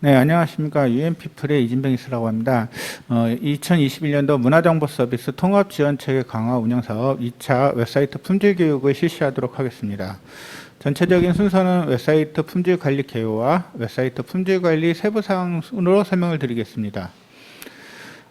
네, 안녕하십니까. UMP플의 이진병이스라고 합니다. 2021년도 문화정보 서비스 통합지원체계 강화 운영사업 2차 웹사이트 품질 교육을 실시하도록 하겠습니다. 전체적인 순서는 웹사이트 품질 관리 개요와 웹사이트 품질 관리 세부사항 순으로 설명을 드리겠습니다.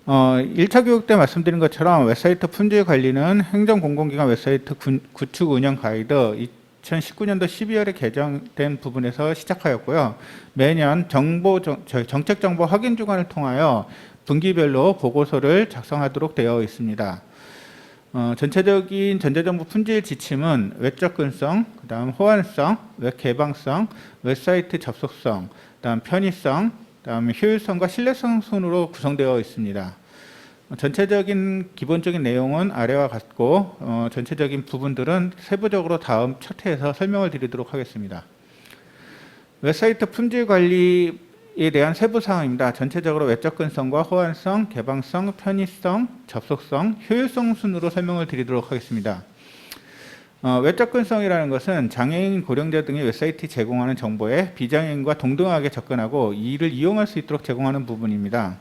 1차 교육 때 말씀드린 것처럼 웹사이트 품질 관리는 행정공공기관 웹사이트 구축 운영 가이드 2019년도 12월에 개정된 부분에서 시작하였고요. 매년 정책정보 확인 주간을 통하여 분기별로 보고서를 작성하도록 되어 있습니다. 전체적인 전자정보 품질 지침은 웹접근성, 그다음 호환성, 웹 개방성, 웹사이트 접속성, 그다음 편의성, 그다음 효율성과 신뢰성 순으로 구성되어 있습니다. 전체적인 기본적인 내용은 아래와 같고 전체적인 부분들은 세부적으로 다음 차트에서 설명을 드리도록 하겠습니다. 웹사이트 품질 관리에 대한 세부 사항입니다. 전체적으로 웹접근성과 호환성, 개방성, 편의성, 접속성, 효율성 순으로 설명을 드리도록 하겠습니다. 웹접근성이라는 것은 장애인, 고령자 등의 웹사이트 제공하는 정보에 비장애인과 동등하게 접근하고 이를 이용할 수 있도록 제공하는 부분입니다.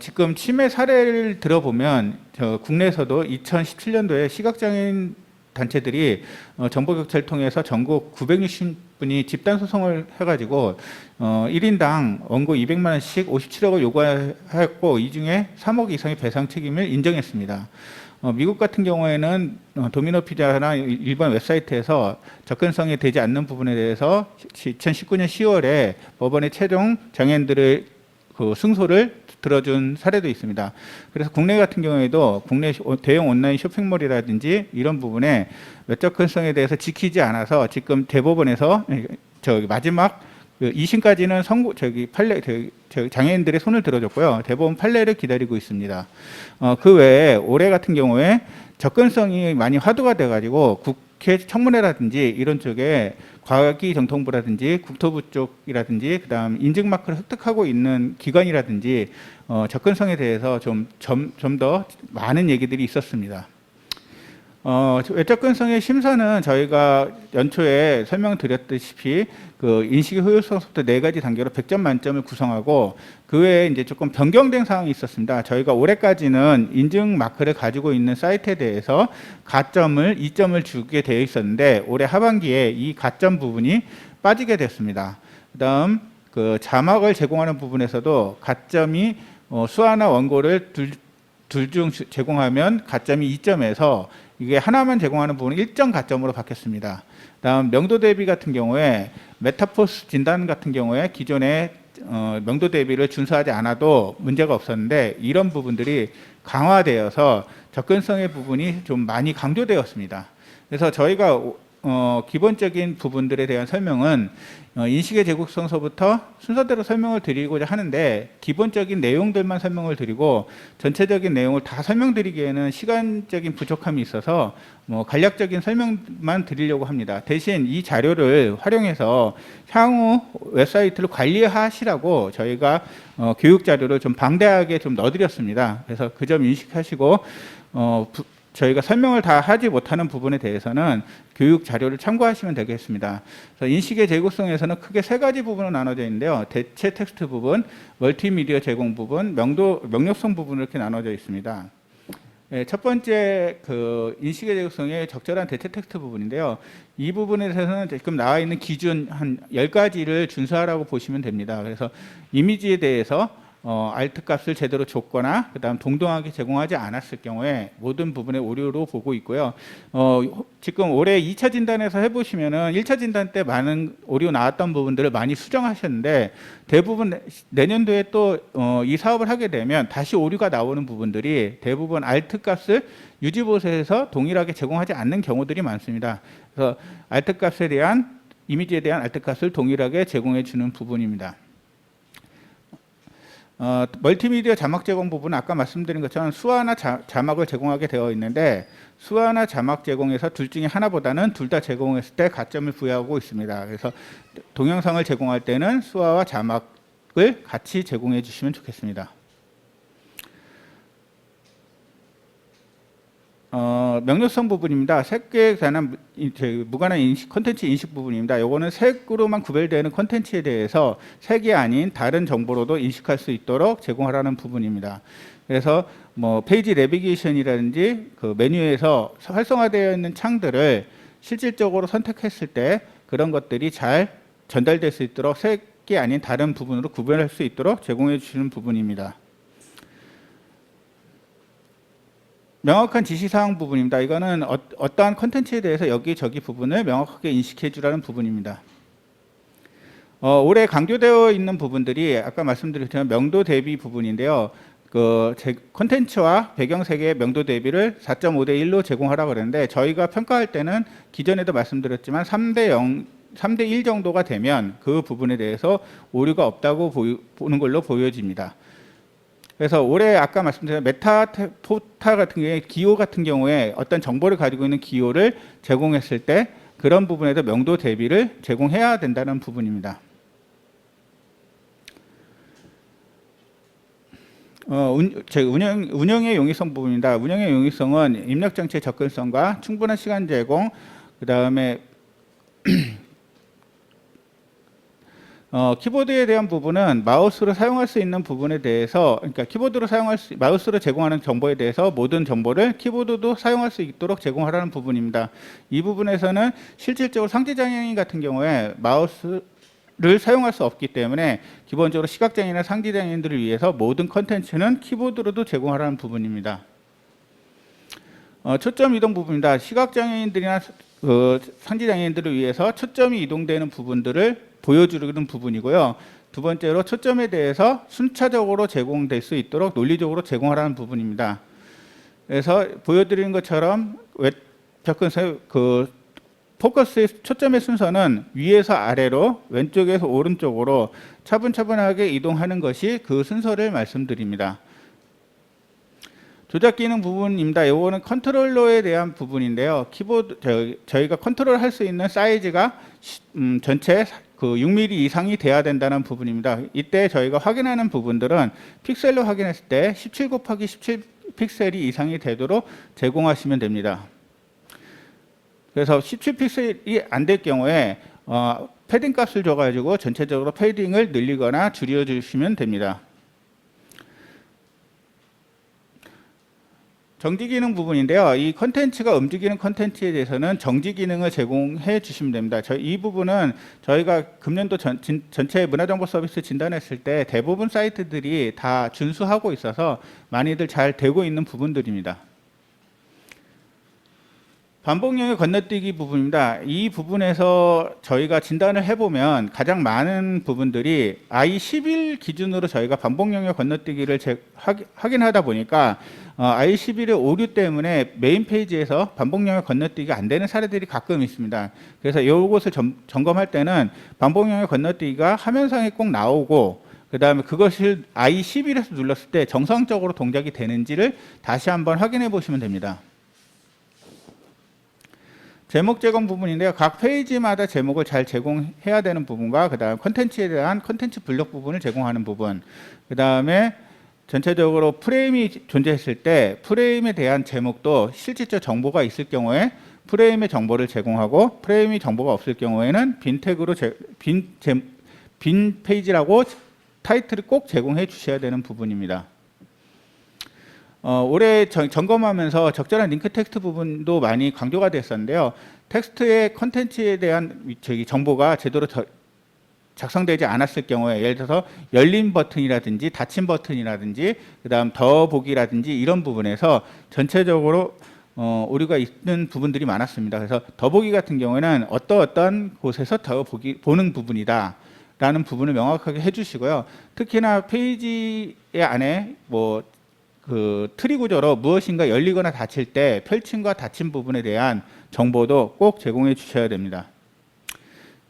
지금 침해 사례를 들어보면 국내에서도 2017년도에 시각장애인 단체들이 정보격차를 통해서 전국 960분이 집단소송을 해가지고 1인당 원고 200만 원씩 57억을 요구하였고 이 중에 3억 이상의 배상 책임을 인정했습니다. 미국 같은 경우에는 도미노 피자나 일반 웹사이트에서 접근성이 되지 않는 부분에 대해서 2019년 10월에 법원의 최종 장애인들의 승소를 들어준 사례도 있습니다. 그래서 국내 같은 경우에도 국내 대형 온라인 쇼핑몰이라든지 이런 부분에 웹접근성에 대해서 지키지 않아서 지금 대법원에서 마지막 2심까지는 장애인들의 손을 들어줬고요. 대법원 판례를 기다리고 있습니다. 그 외에 올해 같은 경우에 접근성이 많이 화두가 돼가지고 국회 청문회라든지 이런 쪽에 과기정통부라든지 국토부 쪽이라든지 그다음 인증마크를 획득하고 있는 기관이라든지 접근성에 대해서 좀 더 많은 얘기들이 있었습니다. 웹접근성의 심사는 저희가 연초에 설명드렸다시피 그 인식의 효율성부터 4가지 단계로 100점 만점을 구성하고 그 외에 이제 조금 변경된 사항이 있었습니다. 저희가 올해까지는 인증 마크를 가지고 있는 사이트에 대해서 가점을 2점을 주게 되어 있었는데 올해 하반기에 이 가점 부분이 빠지게 됐습니다. 그다음 그 자막을 제공하는 부분에서도 가점이 수화나 원고를 둘 중 제공하면 가점이 2점에서 이게 하나만 제공하는 부분은 1점 가점으로 바뀌었습니다. 다음 명도 대비 같은 경우에 메타포스 진단 같은 경우에 기존에 명도 대비를 준수하지 않아도 문제가 없었는데 이런 부분들이 강화되어서 접근성의 부분이 좀 많이 강조되었습니다. 그래서 저희가 기본적인 부분들에 대한 설명은 인식의 제국성서부터 순서대로 설명을 드리고자 하는데 기본적인 내용들만 설명을 드리고 전체적인 내용을 다 설명드리기에는 시간적인 부족함이 있어서 간략적인 설명만 드리려고 합니다. 대신 이 자료를 활용해서 향후 웹사이트를 관리하시라고 저희가 교육 자료를 좀 방대하게 좀 넣어드렸습니다. 그래서 그 점 인식하시고 저희가 설명을 다 하지 못하는 부분에 대해서는 교육 자료를 참고하시면 되겠습니다. 그래서 인식의 제국성에서는 크게 3가지 부분으로 나눠져 있는데요. 대체 텍스트 부분, 멀티미디어 제공 부분, 명료성 부분으로 이렇게 나눠져 있습니다. 첫 번째 그 인식의 제국성의 적절한 대체 텍스트 부분인데요. 이 부분에 대해서는 지금 나와 있는 기준 한 10가지를 준수하라고 보시면 됩니다. 그래서 이미지에 대해서 알트 값을 제대로 줬거나 그다음 동등하게 제공하지 않았을 경우에 모든 부분의 오류로 보고 있고요. 지금 올해 2차 진단에서 해보시면은 1차 진단 때 많은 오류 나왔던 부분들을 많이 수정하셨는데 대부분 내년도에 또 이 사업을 하게 되면 다시 오류가 나오는 부분들이 대부분 알트 값을 유지보수에서 동일하게 제공하지 않는 경우들이 많습니다. 그래서 알트 값에 대한 이미지에 대한 알트 값을 동일하게 제공해 주는 부분입니다. 멀티미디어 자막 제공 부분은 아까 말씀드린 것처럼 수화나 자막을 제공하게 되어 있는데 수화나 자막 제공에서 둘 중에 하나보다는 둘 다 제공했을 때 가점을 부여하고 있습니다. 그래서 동영상을 제공할 때는 수화와 자막을 같이 제공해 주시면 좋겠습니다. 명료성 부분입니다. 색에 관한 무관한 인식, 콘텐츠 인식 부분입니다. 요거는 색으로만 구별되는 콘텐츠에 대해서 색이 아닌 다른 정보로도 인식할 수 있도록 제공하라는 부분입니다. 그래서 뭐 페이지 내비게이션이라든지 그 메뉴에서 활성화되어 있는 창들을 실질적으로 선택했을 때 그런 것들이 잘 전달될 수 있도록 색이 아닌 다른 부분으로 구별할 수 있도록 제공해 주시는 부분입니다. 명확한 지시사항 부분입니다. 이거는 어떠한 콘텐츠에 대해서 여기저기 부분을 명확하게 인식해 주라는 부분입니다. 올해 강조되어 있는 부분들이 아까 말씀드렸지만 명도 대비 부분인데요. 그 콘텐츠와 배경색의 명도 대비를 4.5대 1로 제공하라고 그랬는데 저희가 평가할 때는 기존에도 말씀드렸지만 3대 1 정도가 되면 그 부분에 대해서 오류가 없다고 보는 걸로 보여집니다. 그래서 올해 아까 말씀드린 메타포타 같은 경우에 기호 같은 경우에 어떤 정보를 가지고 있는 기호를 제공했을 때 그런 부분에도 명도 대비를 제공해야 된다는 부분입니다. 운영의 용이성 부분입니다. 운영의 용이성은 입력 장치의 접근성과 충분한 시간 제공, 그 다음에 키보드에 대한 부분은 마우스로 사용할 수 있는 부분에 대해서, 그러니까 마우스로 제공하는 정보에 대해서 모든 정보를 키보드도 사용할 수 있도록 제공하라는 부분입니다. 이 부분에서는 실질적으로 상지장애인 같은 경우에 마우스를 사용할 수 없기 때문에 기본적으로 시각장애인이나 상지장애인들을 위해서 모든 컨텐츠는 키보드로도 제공하라는 부분입니다. 초점 이동 부분입니다. 시각장애인들이나 상지장애인들을 위해서 초점이 이동되는 부분들을 보여주는 부분이고요. 두 번째로 초점에 대해서 순차적으로 제공될 수 있도록 논리적으로 제공하라는 부분입니다. 그래서 보여드리는 것처럼 포커스의 초점의 순서는 위에서 아래로 왼쪽에서 오른쪽으로 차분차분하게 이동하는 것이 그 순서를 말씀드립니다. 조작 기능 부분입니다. 이거는 컨트롤러에 대한 부분인데요. 저희가 컨트롤할 수 있는 사이즈가 전체 6mm 이상이 돼야 된다는 부분입니다. 이때 저희가 확인하는 부분들은 픽셀로 확인했을 때 17 곱하기 17 픽셀이 이상이 되도록 제공하시면 됩니다. 그래서 17픽셀이 안 될 경우에 패딩 값을 줘가지고 전체적으로 패딩을 늘리거나 줄여주시면 됩니다. 정지 기능 부분인데요. 이 컨텐츠가 움직이는 컨텐츠에 대해서는 정지 기능을 제공해 주시면 됩니다. 이 부분은 저희가 금년도 전체 문화정보 서비스 진단했을 때 대부분 사이트들이 다 준수하고 있어서 많이들 잘 되고 있는 부분들입니다. 반복 영역 건너뛰기 부분입니다. 이 부분에서 저희가 진단을 해보면 가장 많은 부분들이 i11 기준으로 저희가 반복 영역 건너뛰기를 확인하다 보니까 i11의 오류 때문에 메인 페이지에서 반복 영역 건너뛰기가 안 되는 사례들이 가끔 있습니다. 그래서 이것을 점검할 때는 반복 영역 건너뛰기가 화면상에 꼭 나오고 그 다음에 그것을 i11에서 눌렀을 때 정상적으로 동작이 되는지를 다시 한번 확인해 보시면 됩니다. 제목 제공 부분인데요. 각 페이지마다 제목을 잘 제공해야 되는 부분과 그 다음 컨텐츠에 대한 컨텐츠 블록 부분을 제공하는 부분, 그 다음에 전체적으로 프레임이 존재했을 때 프레임에 대한 제목도 실질적 정보가 있을 경우에 프레임의 정보를 제공하고 프레임이 정보가 없을 경우에는 빈 태그로 빈 페이지라고 타이틀을 꼭 제공해 주셔야 되는 부분입니다. 올해 점검하면서 적절한 링크 텍스트 부분도 많이 강조가 됐었는데요. 텍스트의 컨텐츠에 대한 정보가 제대로 작성되지 않았을 경우에 예를 들어서 열린 버튼이라든지 닫힌 버튼이라든지 그 다음 더보기라든지 이런 부분에서 전체적으로 오류가 있는 부분들이 많았습니다. 그래서 더보기 같은 경우에는 어떤 곳에서 보는 부분이다 라는 부분을 명확하게 해주시고요. 특히나 페이지 안에 트리 구조로 무엇인가 열리거나 닫힐 때 펼침과 닫힌 부분에 대한 정보도 꼭 제공해 주셔야 됩니다.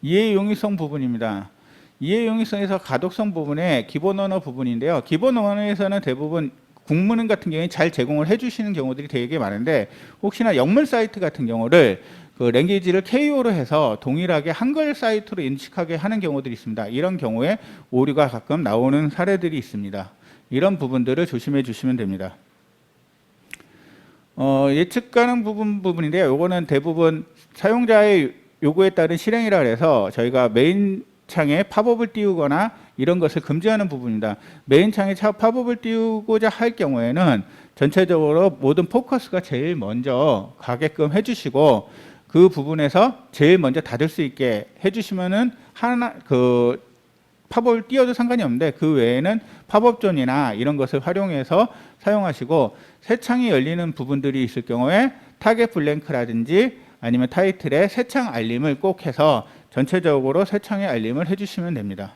이해 용이성 부분입니다. 이해 용이성에서 가독성 부분의 기본 언어 부분인데요. 기본 언어에서는 대부분 국문 같은 경우에 잘 제공을 해주시는 경우들이 되게 많은데 혹시나 영문 사이트 같은 경우를 랭귀지를 KO로 해서 동일하게 한글 사이트로 인식하게 하는 경우들이 있습니다. 이런 경우에 오류가 가끔 나오는 사례들이 있습니다. 이런 부분들을 조심해 주시면 됩니다. 예측 가능 부분인데요. 요거는 대부분 사용자의 요구에 따른 실행이라 해서 저희가 메인 창에 팝업을 띄우거나 이런 것을 금지하는 부분입니다. 메인 창에 팝업을 띄우고자 할 경우에는 전체적으로 모든 포커스가 제일 먼저 가게끔 해주시고 그 부분에서 제일 먼저 닫을 수 있게 해주시면은 팝업을 띄워도 상관이 없는데 그 외에는 팝업존이나 이런 것을 활용해서 사용하시고 새 창이 열리는 부분들이 있을 경우에 타겟 블랭크라든지 아니면 타이틀에 새 창 알림을 꼭 해서 전체적으로 새 창의 알림을 해주시면 됩니다.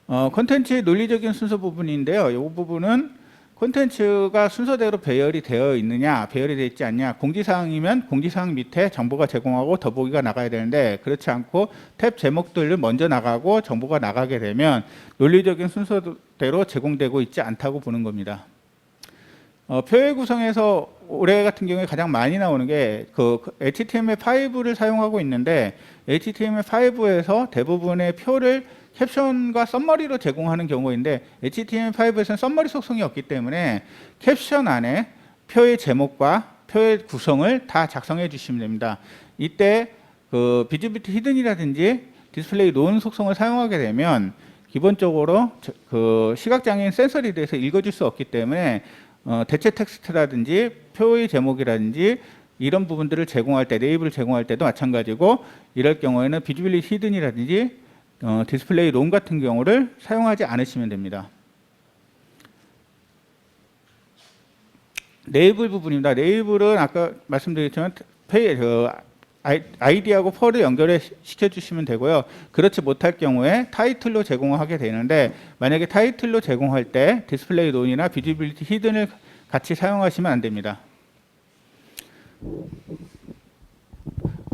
콘텐츠의 논리적인 순서 부분인데요. 이 부분은 콘텐츠가 순서대로 배열이 되어 있느냐, 배열이 되어 있지 않냐. 공지사항이면 공지사항 밑에 정보가 제공하고 더보기가 나가야 되는데 그렇지 않고 탭 제목들을 먼저 나가고 정보가 나가게 되면 논리적인 순서대로 제공되고 있지 않다고 보는 겁니다. 표의 구성에서 올해 같은 경우에 가장 많이 나오는 게 HTML5를 사용하고 있는데 HTML5에서 대부분의 표를 캡션과 썸머리로 제공하는 경우인데 HTML5에서는 썸머리 속성이 없기 때문에 캡션 안에 표의 제목과 표의 구성을 다 작성해 주시면 됩니다. 이때 비지빌리티 히든이라든지 디스플레이 논 속성을 사용하게 되면 기본적으로 시각장애인 센서 리드에서 읽어줄 수 없기 때문에 대체 텍스트라든지 표의 제목이라든지 이런 부분들을 제공할 때, 네이블을 제공할 때도 마찬가지고 이럴 경우에는 비지빌리티 히든이라든지 디스플레이 롬 같은 경우를 사용하지 않으시면 됩니다. 네이블 부분입니다. 네이블은 아까 말씀드렸지만 아이디하고 펄을 연결해 시켜주시면 되고요. 그렇지 못할 경우에 타이틀로 제공하게 되는데 만약에 타이틀로 제공할 때 디스플레이 론이나 비지빌리티 히든을 같이 사용하시면 안 됩니다.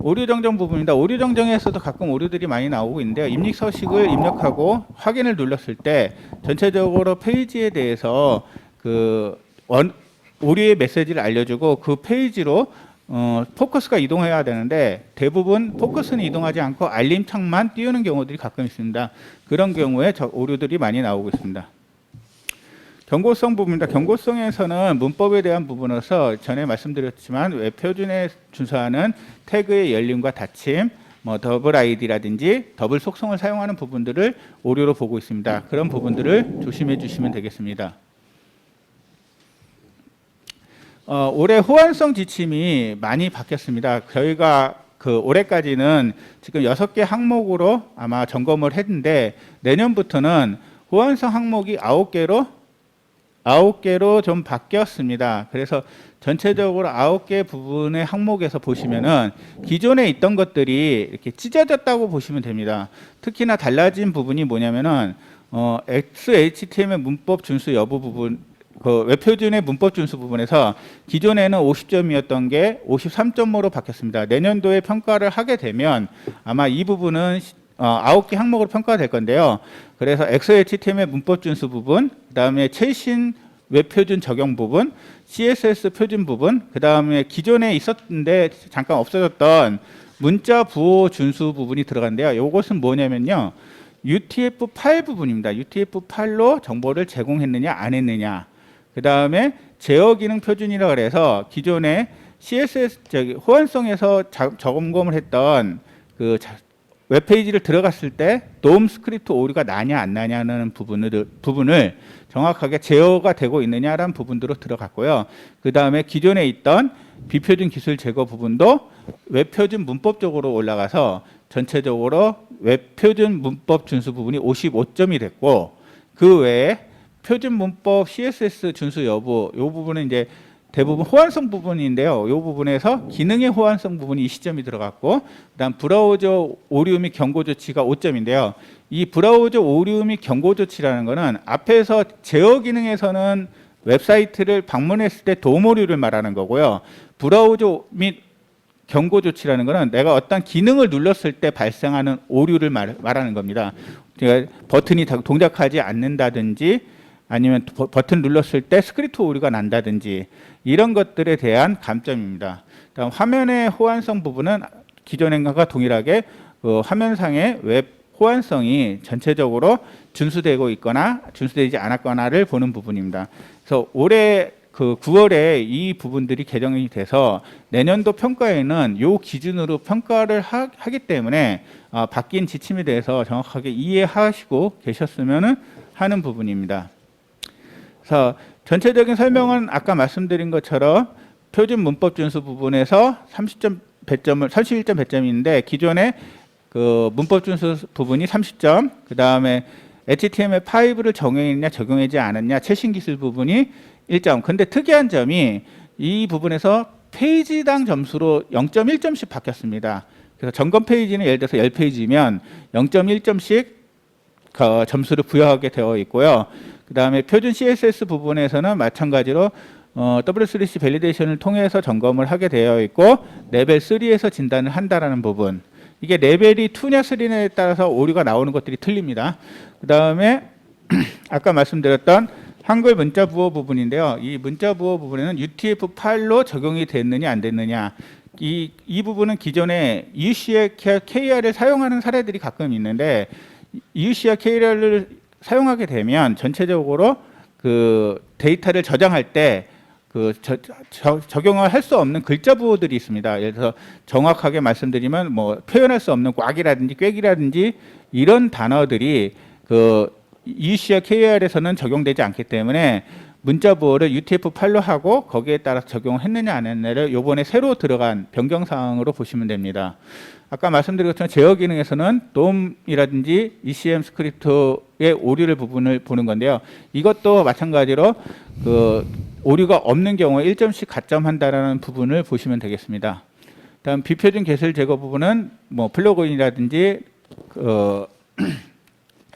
오류 정정 부분입니다. 오류 정정에서도 가끔 오류들이 많이 나오고 있는데요. 입력 서식을 입력하고 확인을 눌렀을 때 전체적으로 페이지에 대해서 오류의 메시지를 알려주고 그 페이지로 포커스가 이동해야 되는데 대부분 포커스는 이동하지 않고 알림 창만 띄우는 경우들이 가끔 있습니다. 그런 경우에 오류들이 많이 나오고 있습니다. 경고성 부분입니다. 경고성에서는 문법에 대한 부분에서 전에 말씀드렸지만 웹표준에 준수하는 태그의 열림과 닫힘, 더블 아이디라든지 더블 속성을 사용하는 부분들을 오류로 보고 있습니다. 그런 부분들을 조심해 주시면 되겠습니다. 올해 호환성 지침이 많이 바뀌었습니다. 저희가 올해까지는 지금 6개 항목으로 아마 점검을 했는데 내년부터는 호환성 항목이 9개로 좀 바뀌었습니다. 그래서 전체적으로 9개 부분의 항목에서 보시면은 기존에 있던 것들이 이렇게 찢어졌다고 보시면 됩니다. 특히나 달라진 부분이 뭐냐면은 XHTML 문법 준수 여부 부분, 웹표준의 문법 준수 부분에서 기존에는 50점이었던 게 53점으로 바뀌었습니다. 내년도에 평가를 하게 되면 아마 이 부분은 9개 항목으로 평가될 건데요. 그래서 XHTML 문법 준수 부분, 그 다음에 최신 웹표준 적용 부분, CSS 표준 부분, 그 다음에 기존에 있었는데 잠깐 없어졌던 문자 부호 준수 부분이 들어간대요. 이것은 뭐냐면요. UTF-8 부분입니다. UTF-8로 정보를 제공했느냐 안 했느냐. 그 다음에 제어 기능 표준이라고 해서 기존에 CSS 호환성에서 점검을 했던 웹페이지를 들어갔을 때 DOM 스크립트 오류가 나냐 안 나냐는 부분을 정확하게 제어가 되고 있느냐라는 부분으로 들어갔고요. 그 다음에 기존에 있던 비표준 기술 제거 부분도 웹표준 문법 쪽으로 올라가서 전체적으로 웹표준 문법 준수 부분이 55점이 됐고 그 외에 표준 문법 CSS 준수 여부 이 부분은 이제 대부분 호환성 부분인데요. 이 부분에서 기능의 호환성 부분이 20점이 들어갔고 그다음 브라우저 오류 및 경고 조치가 5점인데요. 이 브라우저 오류 및 경고 조치라는 거는 앞에서 제어 기능에서는 웹사이트를 방문했을 때 도움 오류를 말하는 거고요. 브라우저 및 경고 조치라는 거는 내가 어떤 기능을 눌렀을 때 발생하는 오류를 말하는 겁니다. 그러니까 버튼이 동작하지 않는다든지 아니면 버튼 눌렀을 때 스크립트 오류가 난다든지 이런 것들에 대한 감점입니다. 다음 화면의 호환성 부분은 기존과 동일하게 화면상의 웹 호환성이 전체적으로 준수되고 있거나 준수되지 않았거나를 보는 부분입니다. 그래서 올해 그 9월에 이 부분들이 개정이 돼서 내년도 평가에는 이 기준으로 평가를 하기 때문에 바뀐 지침에 대해서 정확하게 이해하시고 계셨으면 하는 부분입니다. 그래서 전체적인 설명은 아까 말씀드린 것처럼 표준 문법 준수 부분에서 31점 배점이 있는데 기존에 그 문법 준수 부분이 30점, 그 다음에 HTML5를 적용했냐 적용하지 않았냐 최신 기술 부분이 1점. 근데 특이한 점이 이 부분에서 페이지당 점수로 0.1점씩 바뀌었습니다. 그래서 점검 페이지는 예를 들어서 10페이지면 0.1점씩 점수를 부여하게 되어 있고요. 그 다음에 표준 CSS 부분에서는 마찬가지로 W3C 밸리데이션을 통해서 점검을 하게 되어 있고 레벨 3에서 진단을 한다라는 부분. 이게 레벨이 2냐 3냐에 따라서 오류가 나오는 것들이 틀립니다. 그 다음에 아까 말씀드렸던 한글 문자 부호 부분인데요. 이 문자 부호 부분에는 UTF-8로 적용이 됐느냐 안 됐느냐. 이 부분은 기존에 EUC와 KR을 사용하는 사례들이 가끔 있는데 EUC와 KR을 사용하게 되면 전체적으로 그 데이터를 저장할 때 그 적용을 할 수 없는 글자 부호들이 있습니다. 예를 들어서 정확하게 말씀드리면 뭐 표현할 수 없는 꽉이라든지 꾀기라든지 이런 단어들이 그 EUC와 KR에서는 적용되지 않기 때문에 문자 부호를 UTF-8로 하고 거기에 따라서 적용을 했느냐 안 했느냐를 요번에 새로 들어간 변경 사항으로 보시면 됩니다. 아까 말씀드린 것처럼 제어 기능에서는 DOM이라든지 ECM 스크립트의 오류를 부분을 보는 건데요. 이것도 마찬가지로 그 오류가 없는 경우에 1점씩 가점한다라는 부분을 보시면 되겠습니다. 다음 비표준 개설 제거 부분은 뭐 플러그인이라든지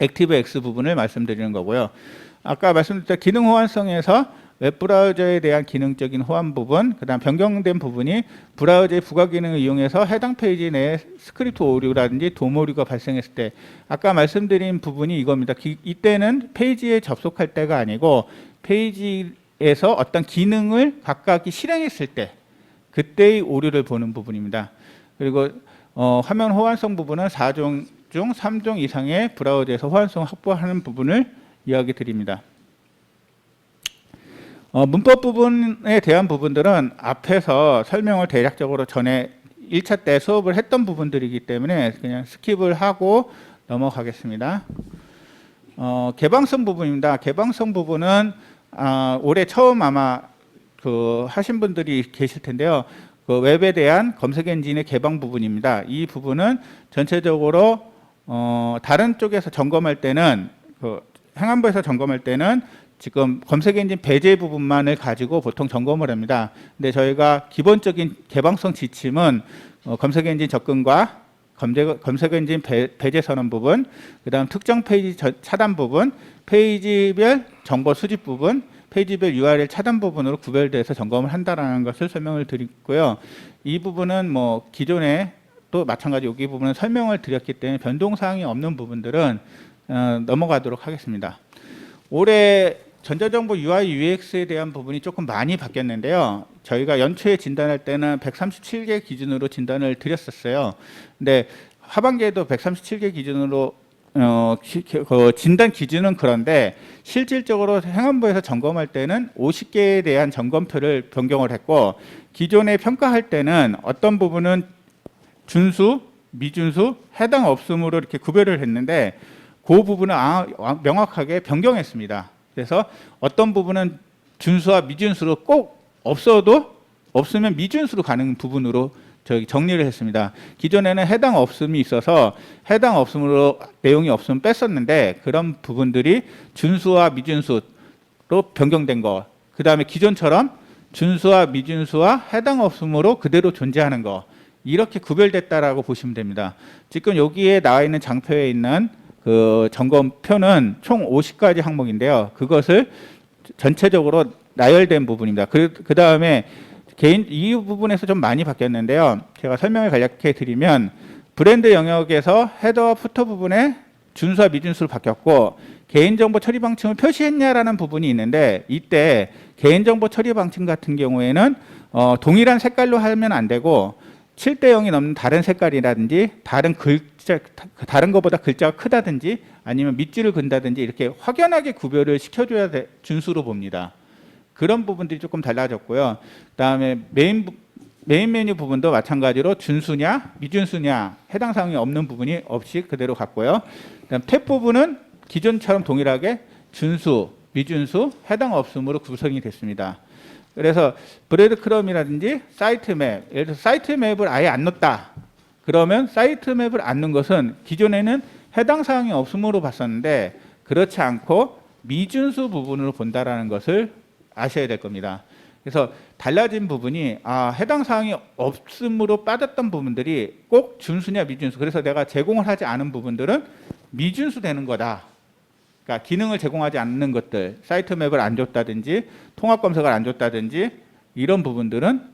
액티브X 부분을 말씀드리는 거고요. 아까 말씀드렸던 기능 호환성에서 웹브라우저에 대한 기능적인 호환 부분, 그 다음 변경된 부분이 브라우저의 부가 기능을 이용해서 해당 페이지 내에 스크립트 오류라든지 DOM 오류가 발생했을 때 아까 말씀드린 부분이 이겁니다. 이때는 페이지에 접속할 때가 아니고 페이지에서 어떤 기능을 각각이 실행했을 때 그때의 오류를 보는 부분입니다. 그리고 화면 호환성 부분은 4종 중 3종 이상의 브라우저에서 호환성 확보하는 부분을 이야기 드립니다. 문법 부분에 대한 부분들은 앞에서 설명을 대략적으로 전에 1차 때 수업을 했던 부분들이기 때문에 그냥 스킵을 하고 넘어가겠습니다. 개방성 부분입니다. 개방성 부분은 올해 처음 아마 그 하신 분들이 계실 텐데요. 그 웹에 대한 검색 엔진의 개방 부분입니다. 이 부분은 전체적으로 다른 쪽에서 점검할 때는 행안부에서 점검할 때는 지금 검색 엔진 배제 부분만을 가지고 보통 점검을 합니다. 근데 저희가 기본적인 개방성 지침은 검색 엔진 접근과 검색 엔진 배제 선언 부분, 그다음 특정 페이지 차단 부분, 페이지별 정보 수집 부분, 페이지별 URL 차단 부분으로 구별돼서 점검을 한다라는 것을 설명을 드리고요. 이 부분은 뭐 기존에 또 마찬가지 여기 부분은 설명을 드렸기 때문에 변동 사항이 없는 부분들은 넘어가도록 하겠습니다. 올해 전자정보 UI UX에 대한 부분이 조금 많이 바뀌었는데요. 저희가 연초에 진단할 때는 137개 기준으로 진단을 드렸었어요. 근데 하반기에도 137개 기준으로 진단 기준은 그런데 실질적으로 행안부에서 점검할 때는 50개에 대한 점검표를 변경을 했고 기존에 평가할 때는 어떤 부분은 준수, 미준수, 해당 없음으로 이렇게 구별을 했는데 그 부분은 명확하게 변경했습니다. 그래서 어떤 부분은 준수와 미준수로 꼭 없으면 미준수로 가는 부분으로 정리를 했습니다. 기존에는 해당 없음이 있어서 해당 없음으로 내용이 없으면 뺐었는데 그런 부분들이 준수와 미준수로 변경된 거, 그 다음에 기존처럼 준수와 미준수와 해당 없음으로 그대로 존재하는 거, 이렇게 구별됐다라고 보시면 됩니다. 지금 여기에 나와 있는 장표에 있는 그 점검표는 총 50가지 항목인데요. 그것을 전체적으로 나열된 부분입니다. 그 다음에 이 부분에서 좀 많이 바뀌었는데요. 제가 설명을 간략히 드리면 브랜드 영역에서 헤더와 푸터 부분에 준수와 미준수로 바뀌었고 개인정보 처리 방침을 표시했냐라는 부분이 있는데 이때 개인정보 처리 방침 같은 경우에는 동일한 색깔로 하면 안 되고 7대 0이 넘는 다른 색깔이라든지 다른 진짜 다른 것보다 글자가 크다든지 아니면 밑줄을 그다든지 이렇게 확연하게 구별을 시켜줘야 준수로 봅니다. 그런 부분들이 조금 달라졌고요. 그다음에 메인 메뉴 부분도 마찬가지로 준수냐 미준수냐 해당 사항이 없는 부분이 없이 그대로 갔고요. 그다음 탭 부분은 기존처럼 동일하게 준수, 미준수, 해당 없음으로 구성이 됐습니다. 그래서 브레드크럼이라든지 사이트 맵, 예를 들어서 사이트 맵을 아예 안 넣었다. 그러면 사이트 맵을 안 넣은 것은 기존에는 해당 사항이 없음으로 봤었는데 그렇지 않고 미준수 부분으로 본다라는 것을 아셔야 될 겁니다. 그래서 달라진 부분이 해당 사항이 없음으로 빠졌던 부분들이 꼭 준수냐 미준수. 그래서 내가 제공을 하지 않은 부분들은 미준수 되는 거다. 그러니까 기능을 제공하지 않는 것들, 사이트 맵을 안 줬다든지 통합 검색을 안 줬다든지 이런 부분들은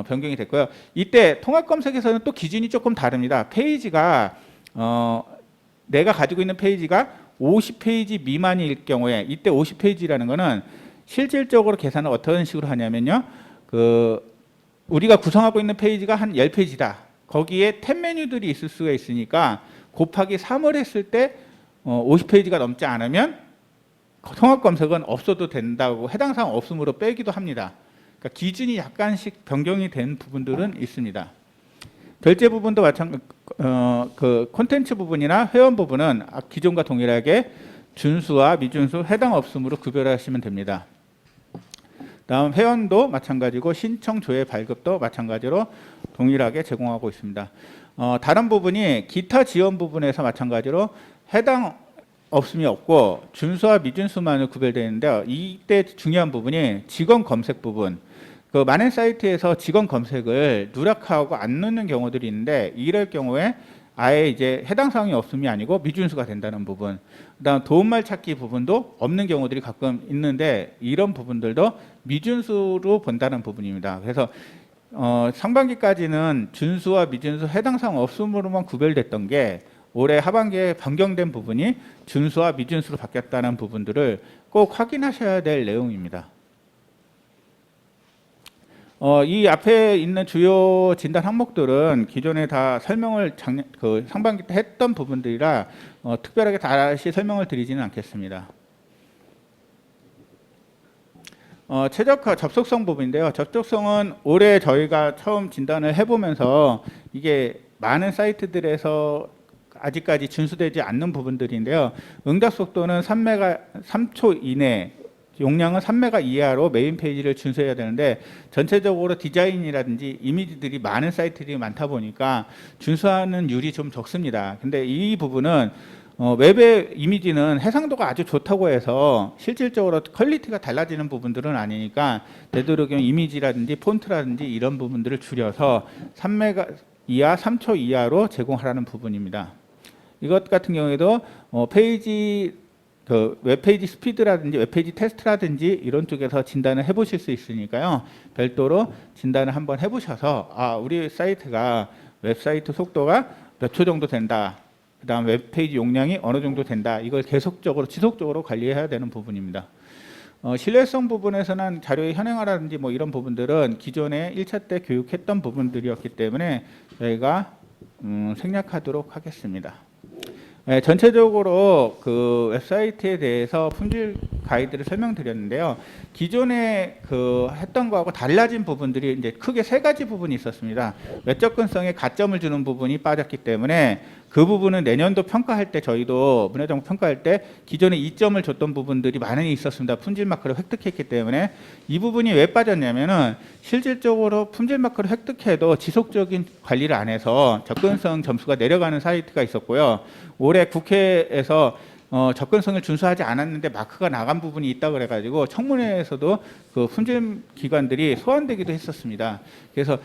변경이 됐고요. 이때 통합 검색에서는 또 기준이 조금 다릅니다. 페이지가 내가 가지고 있는 페이지가 50페이지 미만일 경우에 이때 50페이지라는 거는 실질적으로 계산을 어떤 식으로 하냐면요. 우리가 구성하고 있는 페이지가 한 10페이지다. 거기에 탭 메뉴들이 있을 수가 있으니까 곱하기 3을 했을 때 50페이지가 넘지 않으면 통합 검색은 없어도 된다고 해당 사항 없음으로 빼기도 합니다. 그러니까 기준이 약간씩 변경이 된 부분들은 있습니다. 결제 부분도 마찬가지, 콘텐츠 부분이나 회원 부분은 기존과 동일하게 준수와 미준수, 해당 없음으로 구별하시면 됩니다. 다음 회원도 마찬가지고 신청 조회 발급도 마찬가지로 동일하게 제공하고 있습니다. 다른 부분이 기타 지원 부분에서 마찬가지로 해당 없음이 없고 준수와 미준수만을 구별되는데요. 이때 중요한 부분이 직원 검색 부분. 많은 사이트에서 직원 검색을 누락하고 안 넣는 경우들이 있는데 이럴 경우에 아예 이제 해당 사항이 없음이 아니고 미준수가 된다는 부분. 그다음 도움말 찾기 부분도 없는 경우들이 가끔 있는데 이런 부분들도 미준수로 본다는 부분입니다. 그래서 상반기까지는 준수와 미준수 해당 사항 없음으로만 구별됐던 게 올해 하반기에 변경된 부분이 준수와 미준수로 바뀌었다는 부분들을 꼭 확인하셔야 될 내용입니다. 이 앞에 있는 주요 진단 항목들은 기존에 다 설명을 상반기 때 했던 부분들이라 특별하게 다시 설명을 드리지는 않겠습니다. 최적화 접속성 부분인데요. 접속성은 올해 저희가 처음 진단을 해보면서 이게 많은 사이트들에서 아직까지 준수되지 않는 부분들인데요. 응답 속도는 3초 이내, 용량은 3메가 이하로 메인 페이지를 준수해야 되는데 전체적으로 디자인이라든지 이미지들이 많은 사이트들이 많다 보니까 준수하는 율이 좀 적습니다. 근데 이 부분은 웹의 이미지는 해상도가 아주 좋다고 해서 실질적으로 퀄리티가 달라지는 부분들은 아니니까 되도록이면 이미지라든지 폰트라든지 이런 부분들을 줄여서 3메가 이하, 3초 이하로 제공하라는 부분입니다. 이것 같은 경우에도 페이지 웹페이지 스피드라든지 웹페이지 테스트라든지 이런 쪽에서 진단을 해보실 수 있으니까요. 별도로 진단을 한번 해보셔서 우리 사이트가 웹사이트 속도가 몇 초 정도 된다. 그 다음 웹페이지 용량이 어느 정도 된다. 이걸 계속적으로 지속적으로 관리해야 되는 부분입니다. 신뢰성 부분에서는 자료의 현행화라든지 뭐 이런 부분들은 기존에 1차 때 교육했던 부분들이었기 때문에 저희가 생략하도록 하겠습니다. 네, 전체적으로 웹사이트에 대해서 품질 가이드를 설명드렸는데요. 기존에 했던 거하고 달라진 부분들이 이제 크게 세 가지 부분이 있었습니다. 웹 접근성에 가점을 주는 부분이 빠졌기 때문에 그 부분은 내년도 평가할 때 저희도 문화정보 평가할 때 기존에 2점을 줬던 부분들이 많이 있었습니다. 품질 마크를 획득했기 때문에 이 부분이 왜 빠졌냐면은 실질적으로 품질 마크를 획득해도 지속적인 관리를 안 해서 접근성 점수가 내려가는 사이트가 있었고요. 올해 국회에서 접근성을 준수하지 않았는데 마크가 나간 부분이 있다 그래가지고 청문회에서도 품질 기관들이 소환되기도 했었습니다. 그래서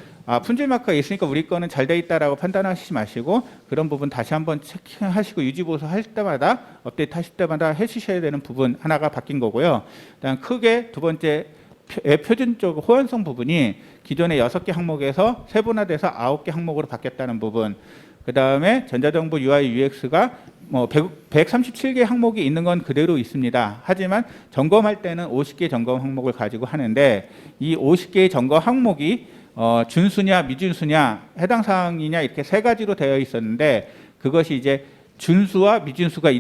품질 마크가 있으니까 우리 거는 잘 돼 있다라고 판단하시지 마시고 그런 부분 다시 한번 체크하시고 유지보수 할 때마다 업데이트 하실 때마다 해주셔야 되는 부분 하나가 바뀐 거고요. 그다음 크게 두 번째 웹 표준적 호환성 부분이 기존의 6개 항목에서 세분화돼서 9개 항목으로 바뀌었다는 부분. 그 다음에 전자정보 UI UX가 137개 항목이 있는 건 그대로 있습니다. 하지만 점검할 때는 50개 점검 항목을 가지고 하는데 이 50개의 점검 항목이 준수냐 미준수냐 해당 사항이냐 이렇게 세 가지로 되어 있었는데 그것이 이제 준수와 미준수가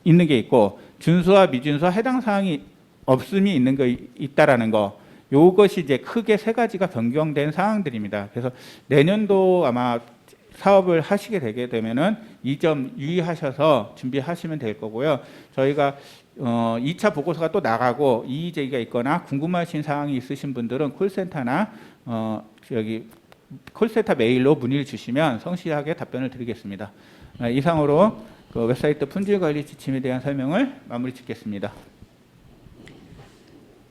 있는 게 있고, 준수와 미준수와 해당 사항이 없음이 있는 거 있다라는 거. 요것이 이제 크게 세 가지가 변경된 사항들입니다. 그래서 내년도 아마 사업을 하시게 되게 되면은 이 점 유의하셔서 준비하시면 될 거고요. 저희가 2차 보고서가 또 나가고 이의 제기가 있거나 궁금하신 사항이 있으신 분들은 콜센터나 여기 콜센터 메일로 문의를 주시면 성실하게 답변을 드리겠습니다. 이상으로 그 웹사이트 품질 관리 지침에 대한 설명을 마무리 짓겠습니다.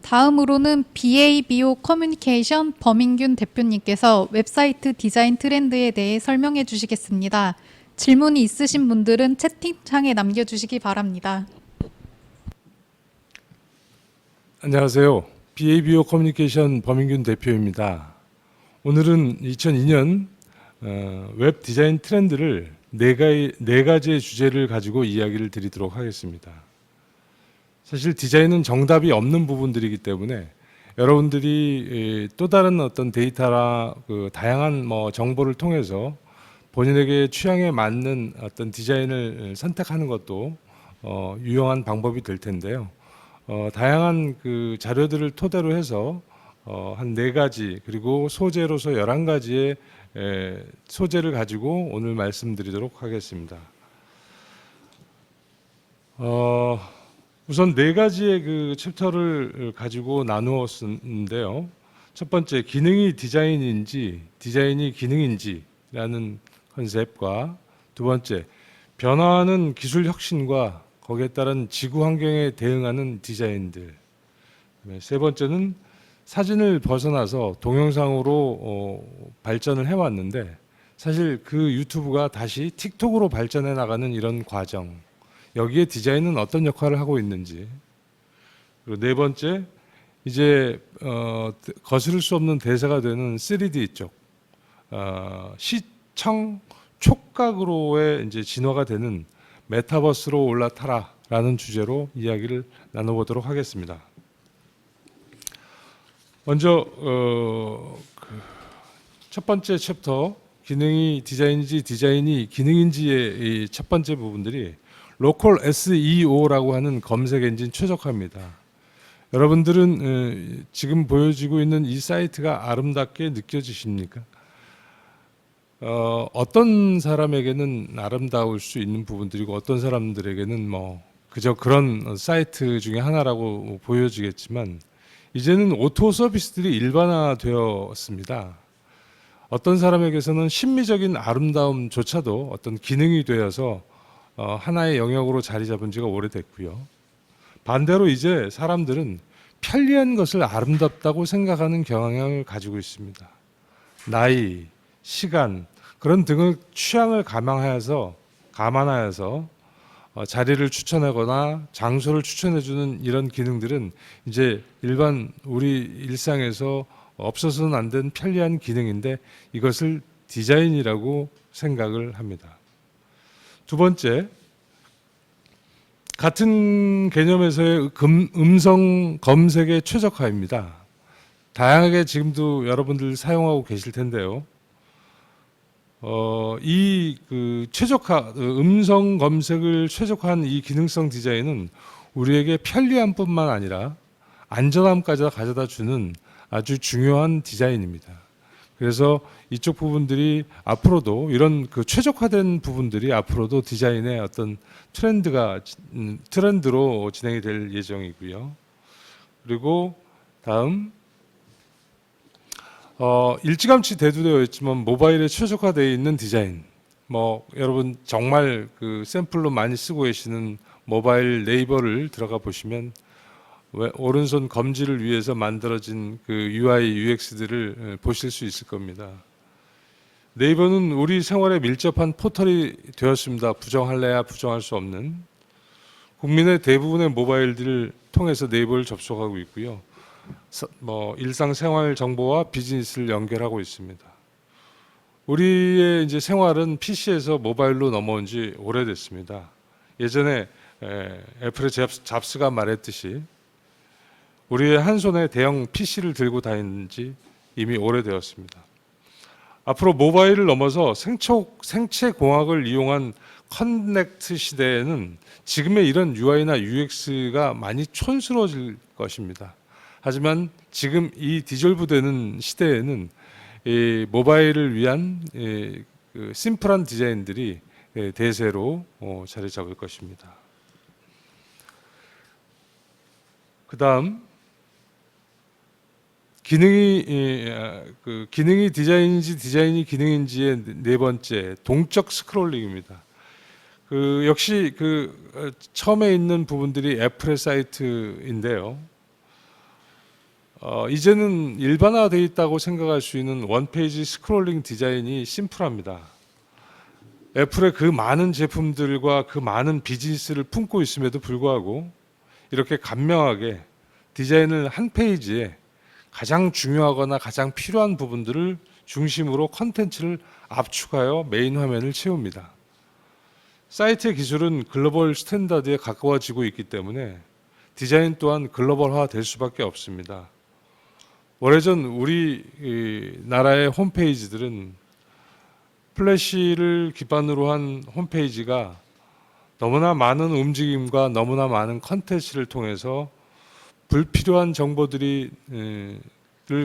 다음으로는 BABO 커뮤니케이션 범인균 대표님께서 웹사이트 디자인 트렌드에 대해 설명해 주시겠습니다. 질문이 있으신 분들은 채팅창에 남겨주시기 바랍니다. 안녕하세요. BABO 커뮤니케이션 범인균 대표입니다. 오늘은 2002년 웹 디자인 트렌드를 네 가지의 주제를 가지고 이야기를 드리도록 하겠습니다. 사실 디자인은 정답이 없는 부분들이기 때문에 여러분들이 또 다른 어떤 데이터나 그 다양한 정보를 통해서 본인에게 취향에 맞는 어떤 디자인을 선택하는 것도 유용한 방법이 될 텐데요. 다양한 그 자료들을 토대로 해서 한 4가지 그리고 소재로서 11가지의 소재를 가지고 오늘 말씀드리도록 하겠습니다. 우선 4가지의 그 챕터를 가지고 나누었는데요. 첫 번째, 기능이 디자인인지 디자인이 기능인지라는 컨셉과, 두 번째, 변화하는 기술 혁신과 거기에 따른 지구 환경에 대응하는 디자인들, 세 번째는 사진을 벗어나서 동영상으로 발전을 해왔는데 사실 그 유튜브가 다시 틱톡으로 발전해 나가는 이런 과정, 여기에 디자인은 어떤 역할을 하고 있는지, 그리고 네 번째, 이제 거스를 수 없는 대세가 되는 3D 쪽, 시청 촉각으로의 이제 진화가 되는 메타버스로 올라타라라는 주제로 이야기를 나눠보도록 하겠습니다. 먼저 첫 번째 챕터, 기능이 디자인인지 디자인이 기능인지의 첫 번째 부분들이 로컬 SEO라고 하는 검색 엔진 최적화입니다. 여러분들은 지금 보여지고 있는 이 사이트가 아름답게 느껴지십니까? 어떤 사람에게는 아름다울 수 있는 부분들이고 어떤 사람들에게는 그저 그런 사이트 중에 하나라고 보여지겠지만, 이제는 오토 서비스들이 일반화되었습니다. 어떤 사람에게서는 심미적인 아름다움조차도 어떤 기능이 되어서 하나의 영역으로 자리 잡은 지가 오래됐고요. 반대로 이제 사람들은 편리한 것을 아름답다고 생각하는 경향을 가지고 있습니다. 나이, 시간, 그런 등의 취향을 감안하여서 자리를 추천하거나 장소를 추천해주는 이런 기능들은 이제 일반 우리 일상에서 없어서는 안 된 편리한 기능인데 이것을 디자인이라고 생각을 합니다. 두 번째, 같은 개념에서의 음성 검색의 최적화입니다. 다양하게 지금도 여러분들 사용하고 계실 텐데요. 이 최적화, 음성 검색을 최적화한 이 기능성 디자인은 우리에게 편리함뿐만 아니라 안전함까지 가져다 주는 아주 중요한 디자인입니다. 그래서 이쪽 부분들이 앞으로도 이런 최적화된 부분들이 앞으로도 디자인의 어떤 트렌드로 진행이 될 예정이고요. 그리고 다음, 일찌감치 대두되어 있지만 모바일에 최적화되어 있는 디자인. 여러분 정말 샘플로 많이 쓰고 계시는 모바일 네이버를 들어가 보시면 오른손 검지를 위해서 만들어진 UI, UX들을 보실 수 있을 겁니다. 네이버는 우리 생활에 밀접한 포털이 되었습니다. 부정할래야 부정할 수 없는. 국민의 대부분의 모바일들을 통해서 네이버를 접속하고 있고요. 일상생활 정보와 비즈니스를 연결하고 있습니다. 우리의 이제 생활은 PC에서 모바일로 넘어온 지 오래됐습니다. 예전에 애플의 잡스가 말했듯이 우리의 한 손에 대형 PC를 들고 다니는 지 이미 오래되었습니다. 앞으로 모바일을 넘어서 생체 공학을 이용한 커넥트 시대에는 지금의 이런 UI나 UX가 많이 촌스러워질 것입니다. 하지만 지금 이 디졸브되는 시대에는 이 모바일을 위한 그 심플한 디자인들이 대세로 자리 잡을 것입니다. 그다음 기능이 디자인인지 디자인이 기능인지의 네 번째, 동적 스크롤링입니다. 역시 처음에 있는 부분들이 애플의 사이트인데요. 이제는 일반화되어 있다고 생각할 수 있는 원페이지 스크롤링 디자인이 심플합니다. 애플의 그 많은 제품들과 그 많은 비즈니스를 품고 있음에도 불구하고 이렇게 간명하게 디자인을 한 페이지에 가장 중요하거나 가장 필요한 부분들을 중심으로 컨텐츠를 압축하여 메인 화면을 채웁니다. 사이트의 기술은 글로벌 스탠다드에 가까워지고 있기 때문에 디자인 또한 글로벌화 될 수밖에 없습니다. 오래전 우리 나라의 홈페이지들은 플래시를 기반으로 한 홈페이지가 너무나 많은 움직임과 너무나 많은 컨텐츠를 통해서 불필요한 정보들을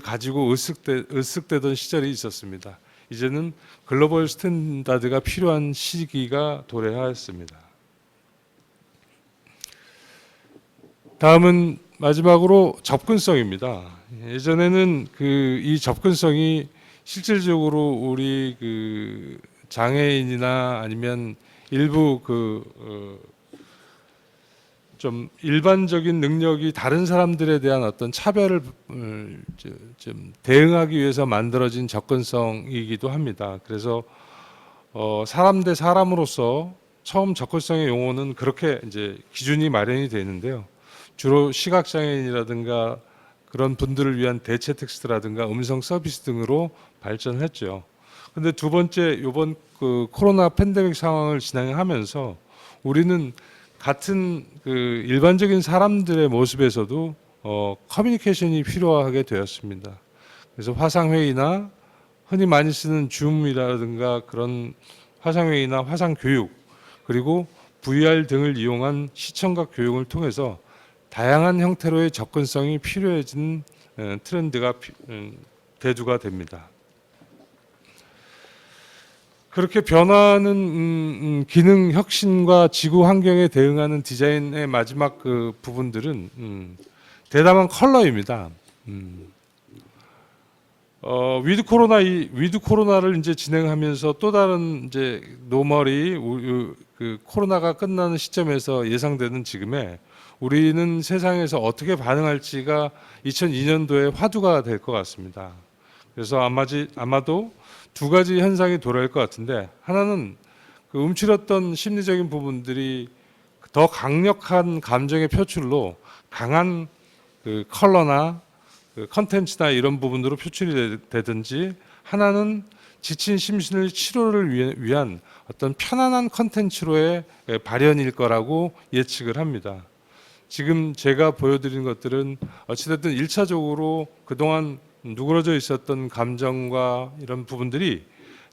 가지고 으쓱대던 시절이 있었습니다. 이제는 글로벌 스탠다드가 필요한 시기가 도래하였습니다. 다음은 마지막으로 접근성입니다. 예전에는 이 접근성이 실질적으로 우리 장애인이나 아니면 일부 좀 일반적인 능력이 다른 사람들에 대한 어떤 차별을 좀 대응하기 위해서 만들어진 접근성이기도 합니다. 그래서 사람 대 사람으로서 처음 접근성의 용어는 그렇게 이제 기준이 마련이 되어 있는데요. 주로 시각장애인이라든가 그런 분들을 위한 대체 텍스트라든가 음성 서비스 등으로 발전했죠. 근데 두 번째, 이번 코로나 팬데믹 상황을 진행하면서 우리는 같은 일반적인 사람들의 모습에서도 커뮤니케이션이 필요하게 되었습니다. 그래서 화상회의나 흔히 많이 쓰는 줌이라든가 그런 화상회의나 화상교육, 그리고 VR 등을 이용한 시청각 교육을 통해서 다양한 형태로의 접근성이 필요해진 트렌드가 대두가 됩니다. 그렇게 변화하는 기능 혁신과 지구 환경에 대응하는 디자인의 마지막 부분들은 대담한 컬러입니다. 위드 코로나를 이제 진행하면서 또 다른 이제 노멀이 코로나가 끝나는 시점에서 예상되는 지금에 우리는 세상에서 어떻게 반응할지가 2002년도에 화두가 될 것 같습니다. 그래서 아마도 두 가지 현상이 도래할 것 같은데, 하나는 움츠렸던 심리적인 부분들이 더 강력한 감정의 표출로 강한 컬러나 컨텐츠나 이런 부분으로 표출이 되든지, 하나는 지친 심신을 치료를 위한 어떤 편안한 컨텐츠로의 발현일 거라고 예측을 합니다. 지금 제가 보여드린 것들은 어찌됐든 1차적으로 그동안 누그러져 있었던 감정과 이런 부분들이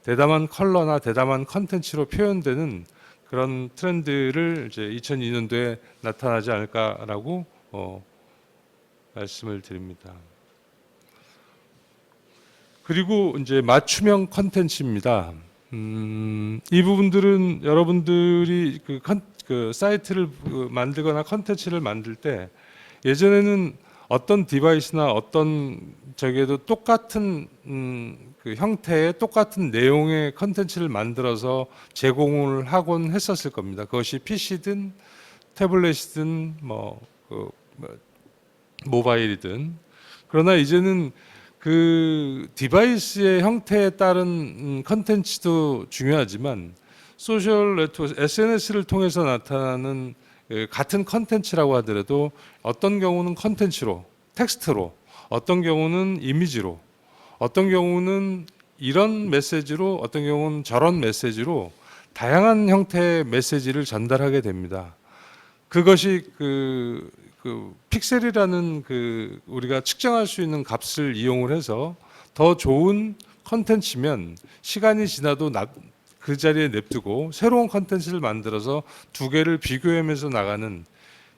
대담한 컬러나 대담한 컨텐츠로 표현되는 그런 트렌드를 이제 2002년도에 나타나지 않을까라고 말씀을 드립니다. 그리고 이제 맞춤형 컨텐츠입니다. 이 부분들은 여러분들이 사이트를 만들거나 컨텐츠를 만들 때 예전에는 어떤 디바이스나 어떤 저기에도 똑같은 형태의 똑같은 내용의 컨텐츠를 만들어서 제공을 하곤 했었을 겁니다. 그것이 PC든 태블릿이든 모바일이든. 그러나 이제는 그 디바이스의 형태에 따른 컨텐츠도 중요하지만 소셜 네트워크, SNS를 통해서 나타나는 같은 컨텐츠라고 하더라도 어떤 경우는 컨텐츠로, 텍스트로, 어떤 경우는 이미지로, 어떤 경우는 이런 메시지로, 어떤 경우는 저런 메시지로 다양한 형태의 메시지를 전달하게 됩니다. 그것이 픽셀이라는 우리가 측정할 수 있는 값을 이용을 해서 더 좋은 컨텐츠면 시간이 지나도 그 자리에 냅두고 새로운 컨텐츠를 만들어서 두 개를 비교하면서 나가는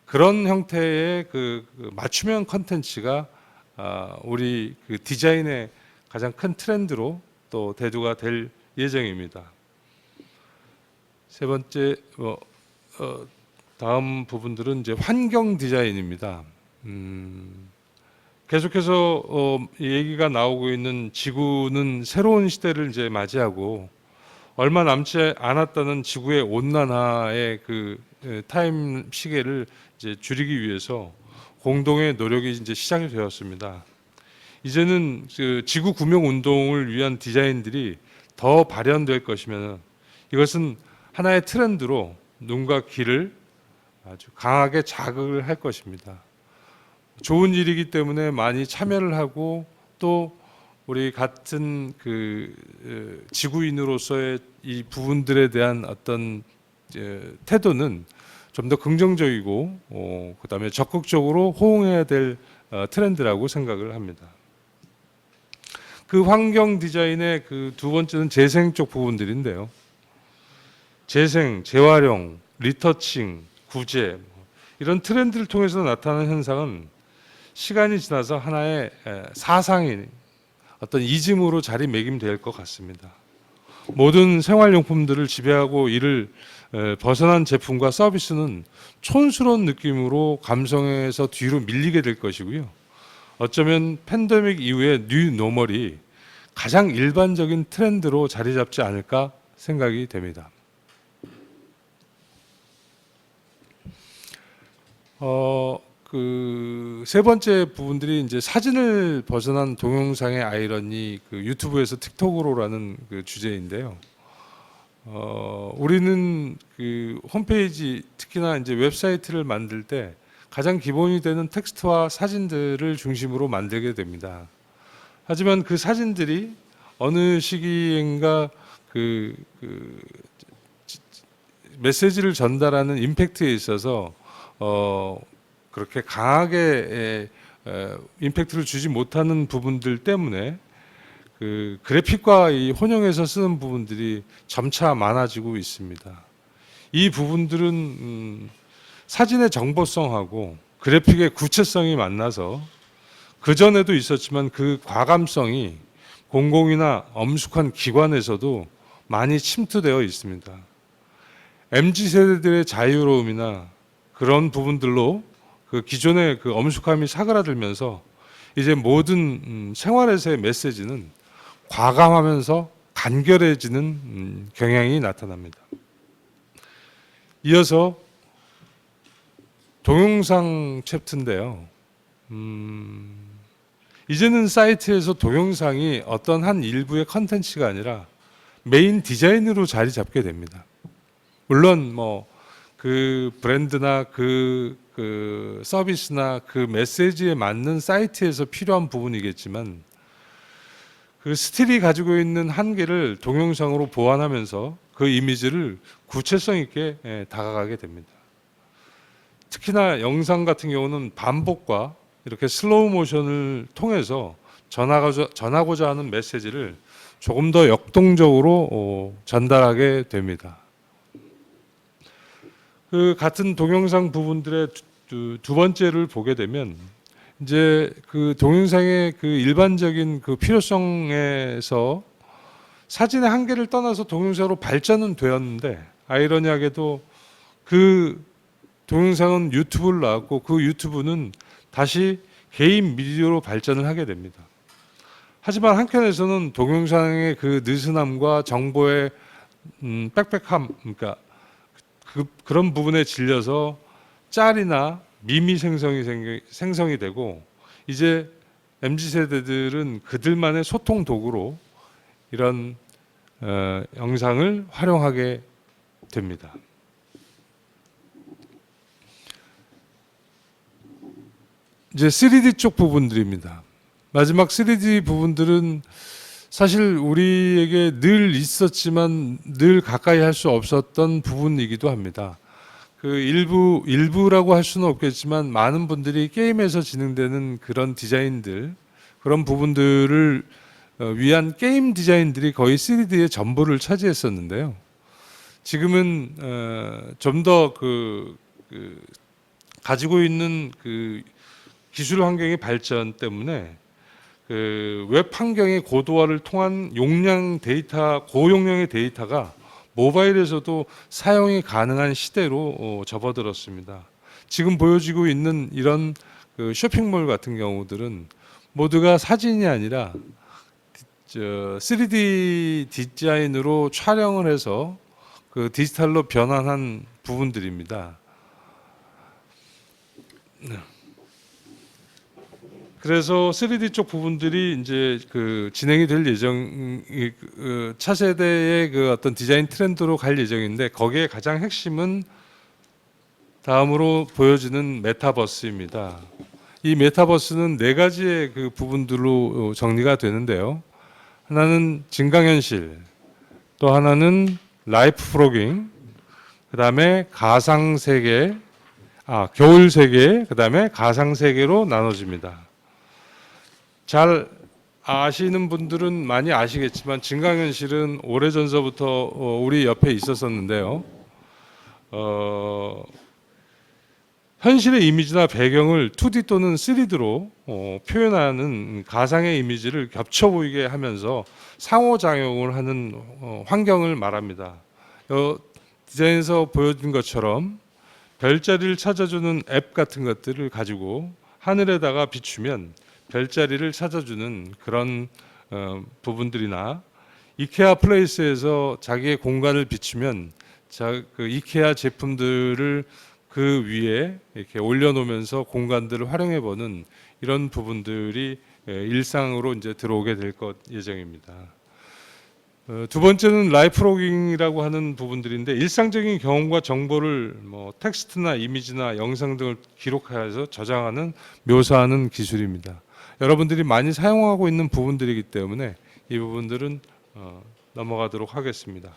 그런 형태의 그 맞춤형 컨텐츠가 우리 그 디자인의 가장 큰 트렌드로 또 대두가 될 예정입니다. 세 번째 다음 부분들은 이제 환경 디자인입니다. 계속해서 얘기가 나오고 있는 지구는 새로운 시대를 이제 맞이하고 얼마 남지 않았다는 지구의 온난화의 그 타임 시계를 이제 줄이기 위해서 공동의 노력이 이제 시작이 되었습니다. 이제는 그 지구 구명 운동을 위한 디자인들이 더 발현될 것이면 이것은 하나의 트렌드로 눈과 귀를 아주 강하게 자극을 할 것입니다. 좋은 일이기 때문에 많이 참여를 하고 또 우리 같은 그 지구인으로서의 이 부분들에 대한 어떤 태도는 좀 더 긍정적이고 그다음에 적극적으로 호응해야 될 트렌드라고 생각을 합니다. 그 환경 디자인의 그 두 번째는 재생 쪽 부분들인데요. 재생, 재활용, 리터칭, 구제 이런 트렌드를 통해서 나타나는 현상은 시간이 지나서 하나의 사상이 어떤 이즘으로 자리매김될 것 같습니다. 모든 생활용품들을 지배하고 이를 벗어난 제품과 서비스는 촌스러운 느낌으로 감성에서 뒤로 밀리게 될 것이고요. 어쩌면 팬데믹 이후의 뉴 노멀이 가장 일반적인 트렌드로 자리 잡지 않을까 생각이 됩니다. 그 세 번째 부분들이 이제 사진을 벗어난 동영상의 아이러니 그 유튜브에서 틱톡으로라는 그 주제인데요. 우리는 그 홈페이지 특히나 이제 웹사이트를 만들 때 가장 기본이 되는 텍스트와 사진들을 중심으로 만들게 됩니다. 하지만 그 사진들이 어느 시기인가 그 메시지를 전달하는 임팩트에 있어서 그렇게 강하게 임팩트를 주지 못하는 부분들 때문에 그 그래픽과 이 혼용해서 쓰는 부분들이 점차 많아지고 있습니다. 이 부분들은 사진의 정보성하고 그래픽의 구체성이 만나서 그 전에도 있었지만 그 과감성이 공공이나 엄숙한 기관에서도 많이 침투되어 있습니다. MZ 세대들의 자유로움이나 그런 부분들로 그 기존의 그 엄숙함이 사그라들면서 이제 모든 생활에서의 메시지는 과감하면서 간결해지는 경향이 나타납니다. 이어서 동영상 챕터인데요. 이제는 사이트에서 동영상이 어떤 한 일부의 컨텐츠가 아니라 메인 디자인으로 자리 잡게 됩니다. 물론 뭐 그 브랜드나 그 서비스나 그 메시지에 맞는 사이트에서 필요한 부분이겠지만 그 스틸이 가지고 있는 한계를 동영상으로 보완하면서 그 이미지를 구체성 있게 다가가게 됩니다. 특히나 영상 같은 경우는 반복과 이렇게 슬로우 모션을 통해서 전하고자 하는 메시지를 조금 더 역동적으로 전달하게 됩니다. 그 같은 동영상 부분들의 두 번째를 보게 되면 이제 그 동영상의 그 일반적인 그 필요성에서 사진의 한계를 떠나서 동영상으로 발전은 되었는데 아이러니하게도 그 동영상은 유튜브를 나왔고 그 유튜브는 다시 개인 미디어로 발전을 하게 됩니다. 하지만 한편에서는 동영상의 그 느슨함과 정보의 빽빽함, 그러니까 그런 부분에 질려서 짤이나 미미 생성이 되고 이제 MZ 세대들은 그들만의 소통 도구로 이런 영상을 활용하게 됩니다. 이제 3D 쪽 부분들입니다. 마지막 3D 부분들은 사실 우리에게 늘 있었지만 늘 가까이 할 수 없었던 부분이기도 합니다. 그 일부라고 할 수는 없겠지만 많은 분들이 게임에서 진행되는 그런 디자인들, 그런 부분들을 위한 게임 디자인들이 거의 3D의 전부를 차지했었는데요. 지금은 좀 더 가지고 있는 그 기술 환경의 발전 때문에 그 웹 환경의 고도화를 통한 용량 데이터, 고용량의 데이터가 모바일에서도 사용이 가능한 시대로 접어들었습니다. 지금 보여지고 있는 이런 그 쇼핑몰 같은 경우들은 모두가 사진이 아니라 3D 디자인으로 촬영을 해서 그 디지털로 변환한 부분들입니다. 그래서 3D 쪽 부분들이 이제 그 진행이 될 차세대의 그 어떤 디자인 트렌드로 갈 예정인데, 거기에 가장 핵심은 다음으로 보여지는 메타버스입니다. 이 메타버스는 네 가지의 그 부분들로 정리가 되는데요. 하나는 증강현실, 또 하나는 라이프 프로깅, 그 다음에 가상세계, 겨울세계, 그 다음에 가상세계로 나눠집니다. 잘 아시는 분들은 많이 아시겠지만 증강현실은 오래전서부터 우리 옆에 있었었는데요. 현실의 이미지나 배경을 2D 또는 3D로 표현하는 가상의 이미지를 겹쳐 보이게 하면서 상호작용을 하는 환경을 말합니다. 디자인에서 보여준 것처럼 별자리를 찾아주는 앱 같은 것들을 가지고 하늘에다가 비추면 별자리를 찾아주는 그런 부분들이나, 이케아 플레이스에서 자기의 공간을 비추면 그 이케아 제품들을 그 위에 이렇게 올려놓으면서 공간들을 활용해보는 이런 부분들이 일상으로 이제 들어오게 될 것 예정입니다. 두 번째는 라이프 로깅이라고 하는 부분들인데, 일상적인 경험과 정보를 뭐 텍스트나 이미지나 영상 등을 기록해서 저장하는, 묘사하는 기술입니다. 여러분들이 많이 사용하고 있는 부분들이기 때문에 이 부분들은 넘어가도록 하겠습니다.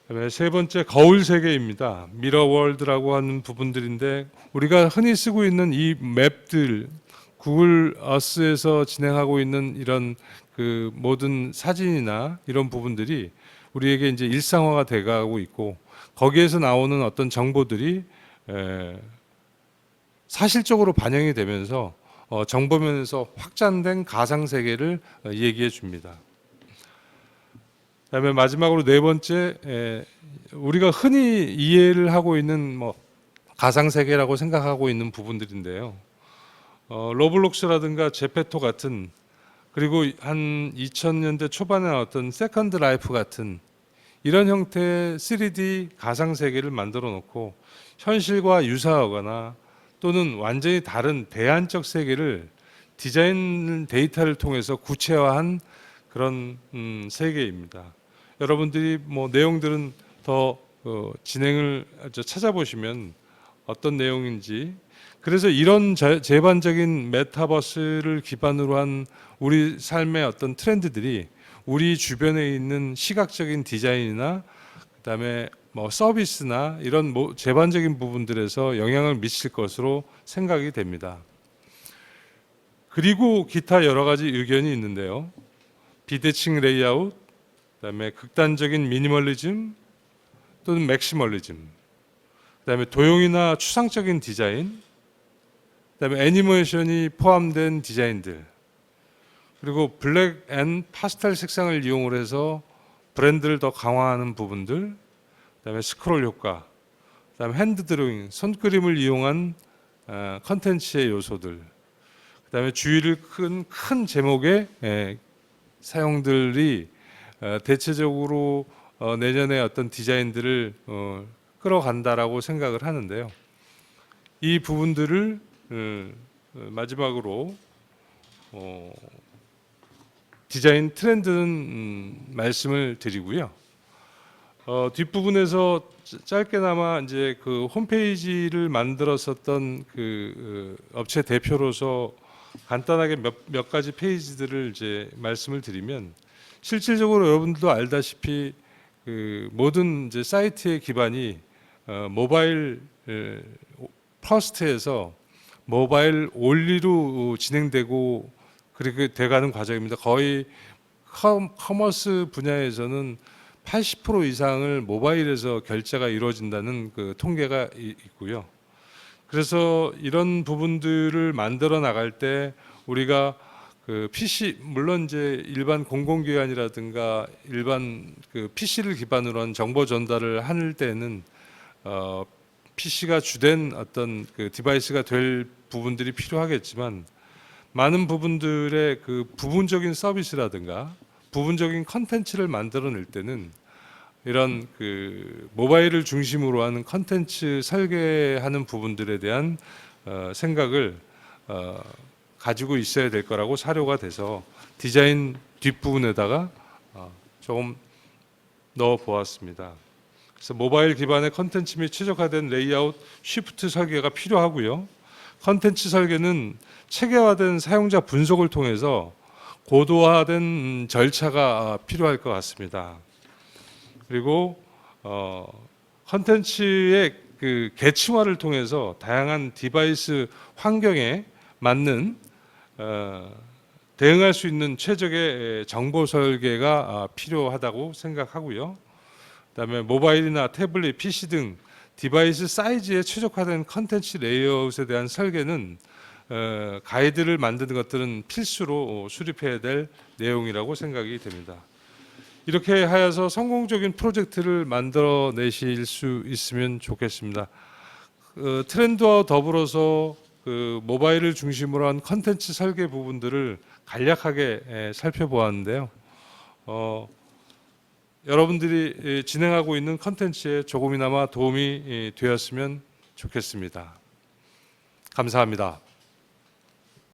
그다음에 세 번째, 거울 세계입니다. 미러 월드라고 하는 부분들인데, 우리가 흔히 쓰고 있는 이 맵들, 구글 어스에서 진행하고 있는 이런 그 모든 사진이나 이런 부분들이 우리에게 이제 일상화가 돼가고 있고, 거기에서 나오는 어떤 정보들이 사실적으로 반영이 되면서 정보면에서 확장된 가상 세계를 얘기해 줍니다. 그다음에 마지막으로 네 번째, 우리가 흔히 이해를 하고 있는 뭐 가상 세계라고 생각하고 있는 부분들인데요. 로블록스라든가 제페토 같은, 그리고 한 2000년대 초반에 나왔던 세컨드 라이프 같은 이런 형태의 3D 가상 세계를 만들어 놓고 현실과 유사하거나 또는 완전히 다른 대안적 세계를 디자인 데이터를 통해서 구체화한 그런 세계입니다. 여러분들이 뭐 내용들은 더 진행을 찾아보시면 어떤 내용인지, 그래서 이런 제반적인 메타버스를 기반으로 한 우리 삶의 어떤 트렌드들이 우리 주변에 있는 시각적인 디자인이나 그다음에 뭐 서비스나 이런 제반적인 부분들에서 영향을 미칠 것으로 생각이 됩니다. 그리고 기타 여러 가지 의견이 있는데요. 비대칭 레이아웃, 그다음에 극단적인 미니멀리즘 또는 맥시멀리즘, 그다음에 도형이나 추상적인 디자인, 그다음에 애니메이션이 포함된 디자인들, 그리고 블랙 앤 파스텔 색상을 이용을 해서 브랜드를 더 강화하는 부분들, 그다음에 스크롤 효과, 그다음에 핸드 드로잉, 손그림을 이용한 컨텐츠의 요소들, 그다음에 주의를 큰 제목의 사용들이 대체적으로 내년에 어떤 디자인들을 끌어간다라고 생각을 하는데요. 이 부분들을 마지막으로 디자인 트렌드는 말씀을 드리고요. 뒷부분에서 짧게나마 이제 그 홈페이지를 만들었었던 그 업체 대표로서 간단하게 몇 가지 페이지들을 이제 말씀을 드리면, 실질적으로 여러분들도 알다시피 그 모든 이제 사이트의 기반이 모바일 퍼스트에서 모바일 온리로 진행되고, 그렇게 돼가는 과정입니다. 거의 커머스 분야에서는 80% 이상을 모바일에서 결제가 이루어진다는 그 통계가 있고요. 그래서 이런 부분들을 만들어 나갈 때 우리가 그 PC 물론 이제 일반 공공기관이라든가 일반 그 PC를 기반으로 한 정보 전달을 할 때는 PC가 주된 어떤 그 디바이스가 될 부분들이 필요하겠지만 많은 부분들의 그 부분적인 서비스라든가 부분적인 컨텐츠를 만들어낼 때는 이런 그 모바일을 중심으로 하는 컨텐츠 설계하는 부분들에 대한 생각을 가지고 있어야 될 거라고 사료가 돼서 디자인 뒷부분에다가 조금 넣어 보았습니다. 그래서 모바일 기반의 컨텐츠 및 최적화된 레이아웃 쉬프트 설계가 필요하고요. 컨텐츠 설계는 체계화된 사용자 분석을 통해서 고도화된 절차가 필요할 것 같습니다. 그리고 컨텐츠의 그 계층화를 통해서 다양한 디바이스 환경에 맞는 대응할 수 있는 최적의 정보 설계가 필요하다고 생각하고요. 그다음에 모바일이나 태블릿, PC 등 디바이스 사이즈에 최적화된 컨텐츠 레이아웃에 대한 설계는 가이드를 만드는 것들은 필수로 수립해야 될 내용이라고 생각이 됩니다. 이렇게 하여서 성공적인 프로젝트를 만들어내실 수 있으면 좋겠습니다. 트렌드와 더불어서 그 모바일을 중심으로 한 컨텐츠 설계 부분들을 간략하게 살펴보았는데요. 여러분들이 진행하고 있는 컨텐츠에 조금이나마 도움이 되었으면 좋겠습니다. 감사합니다.